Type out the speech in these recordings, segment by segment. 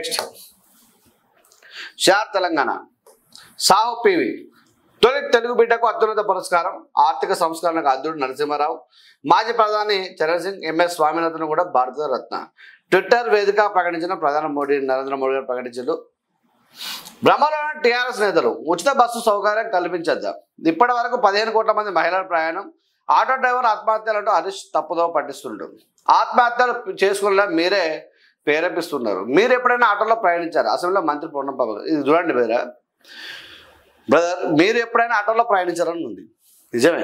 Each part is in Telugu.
నెక్స్ట్ షార్ తెలంగాణ సాహు పివి తొలి తెలుగు బిడ్డకు అత్యున్నత పురస్కారం ఆర్థిక సంస్కరణకు అద్దుడు నరసింహారావు మాజీ ప్రధాని చరణ్ సింగ్ ఎంఎస్ స్వామినాథన్ కూడా భారత రత్న ట్విట్టర్ వేదిక ప్రకటించిన నరేంద్ర మోడీ గారు ప్రకటించారు. బ్రహ్మలోని టీఆర్ఎస్ నేతలు ఉచిత బస్సు సౌకర్యం కల్పించద్దా ఇప్పటి వరకు 15 కోట్ల మంది మహిళల ప్రయాణం ఆటో డ్రైవర్ ఆత్మహత్యలంటూ హరీష్ తప్పుదో పట్టిస్తుంటారు. ఆత్మహత్యలు చేసుకునేలా మీరే ప్రేరేపిస్తున్నారు. మీరు ఎప్పుడైనా ఆటోలో ప్రయాణించారు? అసెంబ్లీలో మంత్రి పూర్ణం బాబు ఇది చూడండి బ్రదర్, మీరు ఎప్పుడైనా ఆటోలో ప్రయాణించారని ఉంది. నిజమే,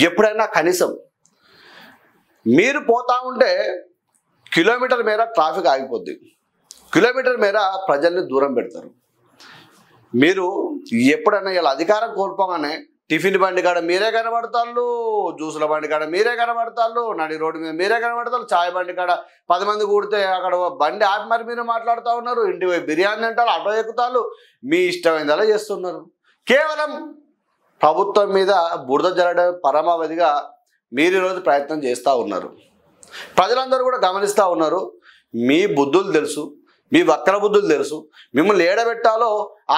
ఎప్పుడైనా కనీసం మీరు పోతా ఉంటే కిలోమీటర్ మేర ట్రాఫిక్ ఆగిపోద్ది, కిలోమీటర్ మేర ప్రజల్ని దూరం పెడతారు. మీరు ఎప్పుడైనా ఇలా అధికారం కోల్పోగానే టిఫిన్ బండి కాడ మీరే కనబడతారు, జ్యూసుల బండి కాడ మీరే కనబడతారు, నడి రోడ్డు మీద మీరే కనబడతారు, చాయ్ బండి కాడ 10 మంది కూడితే అక్కడ బండి ఆపి మరి మీరు మాట్లాడుతూ ఉన్నారు, ఇంటికి పోయి బిర్యానీ అంటారు, ఆటో ఎక్కుతారు, మీ ఇష్టమైందలా చేస్తున్నారు. కేవలం ప్రభుత్వం మీద బురద జరగడం పరమావధిగా మీరు ఈరోజు ప్రయత్నం చేస్తూ ఉన్నారు. ప్రజలందరూ కూడా గమనిస్తూ ఉన్నారు. మీ బుద్ధులు తెలుసు, మీ వక్ర బుద్ధులు తెలుసు. మిమ్మల్ని ఏడబెట్టాలో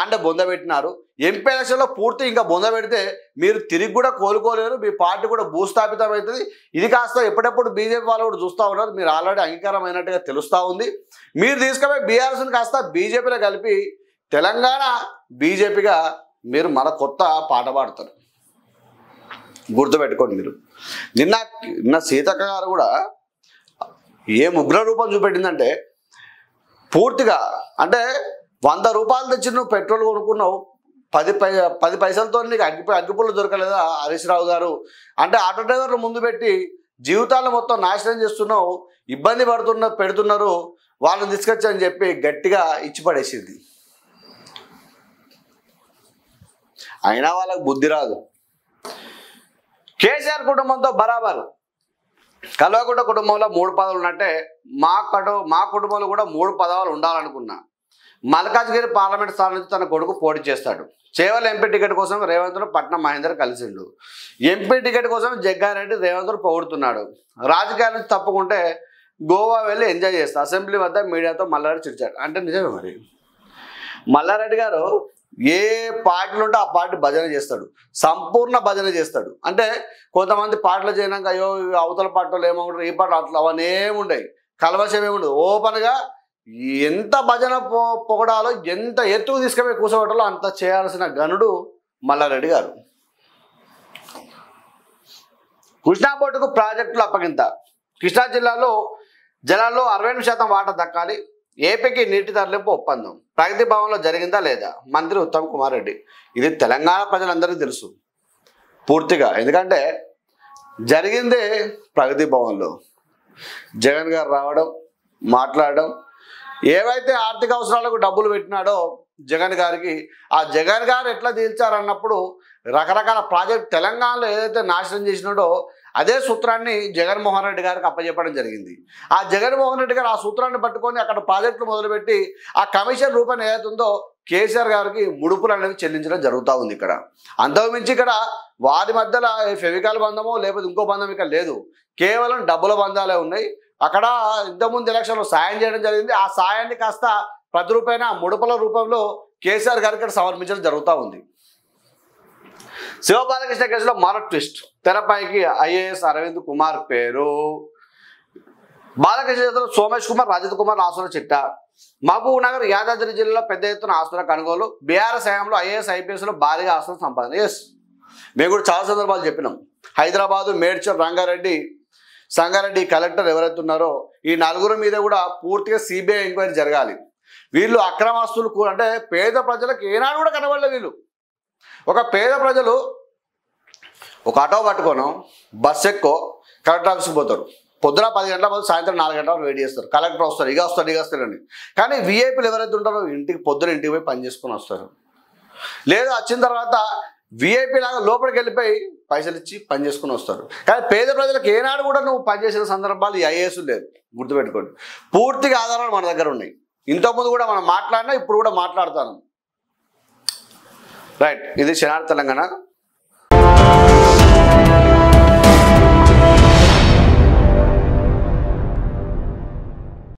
ఆండ బొంద పెట్టినారు. ఎంపీ ఎలక్షన్లో పూర్తి ఇంకా బొంద పెడితే మీరు తిరిగి కూడా కోలుకోలేరు. మీ పార్టీ కూడా భూస్థాపితం అవుతుంది. ఇది కాస్త ఎప్పుడెప్పుడు బీజేపీ వాళ్ళు కూడా చూస్తూ ఉన్నారు. మీరు ఆల్రెడీ అంగీకారం అయినట్టుగా తెలుస్తూ ఉంది. మీరు తీసుకుపోయి బీఆర్ఎస్ని కాస్త బీజేపీలో కలిపి తెలంగాణ బీజేపీగా మీరు మన కొత్త పాట పాడతారు. గుర్తుపెట్టుకోండి. మీరు నిన్న సీతక్క గారు కూడా ఏం ఉగ్ర రూపం చూపెట్టిందంటే పూర్తిగా అంటే 100 రూపాయలు తెచ్చి నువ్వు పెట్రోల్ కొనుక్కున్నావు, 10 పైసలతో నీకు అగ్గిపుల్ల దొరకలేదా హరీష్ రావు గారు అంటే ఆటో డ్రైవర్లు ముందు పెట్టి జీవితాలను మొత్తం నాశనం చేస్తున్నావు, ఇబ్బంది పెడుతున్నారు, వాళ్ళని తీసుకొచ్చని చెప్పి గట్టిగా ఇచ్చి పడేసింది. అయినా వాళ్ళకు బుద్ధి రాదు. కేసీఆర్ కుటుంబంతో బరాబరు కల్వకుంట్ల కుటుంబంలో 3 పదవులు ఉన్నట్టే మా కుటుంబంలో కూడా 3 పదవులు ఉండాలనుకున్నా. మల్కాజ్గిరి పార్లమెంట్ స్థానం నుంచి తన కొడుకు పోటీ చేస్తాడు. చేవల్ ఎంపీ టికెట్ కోసం రేవంత్ను పట్నం మహేందర్ కలిసిండు. ఎంపీ టికెట్ కోసం జగ్గారెడ్డి రేవంత్ను పొగుడుతున్నాడు. రాజకీయాల నుంచి తప్పుకుంటే గోవా వెళ్ళి ఎంజాయ్ చేస్తా అసెంబ్లీ వద్ద మీడియాతో మల్లారెడ్డి చిడిచాడు. అంటే నిజమే, మరి మల్లారెడ్డి గారు ఏ పార్టీలు ఉంటే ఆ పార్టీ భజన చేస్తాడు, సంపూర్ణ భజన చేస్తాడు. అంటే కొంతమంది పార్టీలు చేయనాక అయ్యో అవతల పార్టీలు ఏమంటారు, ఈ పార్టీ అట్లా అవన్నీ ఏముండయి, కలవశం ఏముండదు. ఓపెన్గా ఎంత భజన పొగడాలో, ఎంత ఎత్తుకు తీసుకుపోయి కూర్చోబెట్టాలో అంత చేయాల్సిన గనుడు మల్లారెడ్డి గారు. కృష్ణా బోర్డుకు ప్రాజెక్టులు అప్పగింత. కృష్ణా జిల్లాలో జలాల్లో 68% వాటా దక్కాలి. ఏపీకి నీటి తరలింపు ఒప్పందం ప్రగతి భవన్లో జరిగిందా లేదా? మంత్రి ఉత్తమ్ కుమార్ రెడ్డి. ఇది తెలంగాణ ప్రజలందరికీ తెలుసు పూర్తిగా, ఎందుకంటే జరిగిందే ప్రగతి భవన్లో. జగన్ గారు రావడం, మాట్లాడడం, ఏవైతే ఆర్థిక అవసరాలకు డబ్బులు పెట్టినాడో జగన్ గారికి, ఆ జగన్ గారు ఎట్లా తీల్చారన్నప్పుడు రకరకాల ప్రాజెక్ట్ తెలంగాణలో ఏదైతే నాశనం చేసినాడో అదే సూత్రాన్ని జగన్మోహన్ రెడ్డి గారికి అప్పచెప్పడం జరిగింది. ఆ జగన్మోహన్ రెడ్డి గారు ఆ సూత్రాన్ని పట్టుకొని అక్కడ ప్రాజెక్టులు మొదలుపెట్టి ఆ కమిషన్ రూపాయలు ఏదైతుందో కేసీఆర్ గారికి ముడుపులు అనేవి చెల్లించడం జరుగుతూ ఉంది. ఇక్కడ అంతకుమించి ఇక్కడ వారి మధ్యలో ఫెవికాల్ బంధమో లేకపోతే ఇంకో బంధం ఇక్కడ లేదు, కేవలం డబ్బుల బంధాలే ఉన్నాయి. అక్కడ ఇంతకుముందు ఎలక్షన్లో సాయం చేయడం జరిగింది. ఆ సాయాన్ని కాస్త ప్రతి రూపాయన ముడుపుల రూపంలో కేసీఆర్ గారికి ఇక్కడ సమర్పించడం జరుగుతూ ఉంది. శివబాలకృష్ణ కేసులో మరో ట్విస్ట్. తెరపైకి ఐఏఎస్ అరవింద్ కుమార్ పేరు. బాలకృష్ణ చేతిలో సోమేష్ కుమార్, రజత్ కుమార్ ఆస్తుల చిట్టా. మహబూబ్ నగర్, యాదాద్రి జిల్లాలో పెద్ద ఎత్తున ఆస్తుల కొనుగోలు. బీఆర్ఎస్ హయాంలో ఐఏఎస్ ఐపీఎస్లో భారీగా ఆస్తుల సంపాదన. ఎస్, మేము కూడా చాలా సందర్భాలు చెప్పినాం. హైదరాబాదు, మేడ్చల్, రంగారెడ్డి, సంగారెడ్డి కలెక్టర్ ఎవరైతే ఉన్నారో ఈ 4 మీద కూడా పూర్తిగా సిబిఐ ఎంక్వైరీ జరగాలి. వీళ్ళు అక్రమాస్తులు అంటే పేద ప్రజలకు ఏనాడు కూడా కనబడలేదు. వీళ్ళు ఒక పేద ప్రజలు ఒక ఆటో పట్టుకోను, బస్ ఎక్కువ కలెక్టర్ ఆఫీస్కి పోతారు. పొద్దున 10 గంటల పోతే సాయంత్రం 4 గంటల వరకు వెయిట్ చేస్తారు. కలెక్టర్ వస్తారు, ఇక వస్తారని. కానీ వీఐపీలు ఎవరైతే ఉంటారో పొద్దున ఇంటికి పోయి పని చేసుకొని వస్తారు. లేదా వచ్చిన తర్వాత వీఐపీ లాగా లోపలికి వెళ్ళిపోయి పైసలు ఇచ్చి పని చేసుకుని వస్తారు. కానీ పేద ప్రజలకు ఏనాడు కూడా నువ్వు పనిచేసిన సందర్భాలు ఈ ఐఏఎస్ లేదు. గుర్తుపెట్టుకోండి. పూర్తిగా ఆధారాలు మన దగ్గర ఉన్నాయి. ఇంతకుముందు కూడా మనం మాట్లాడినా ఇప్పుడు కూడా మాట్లాడతాను. రైట్, ఇది శనార్ తెలంగాణ.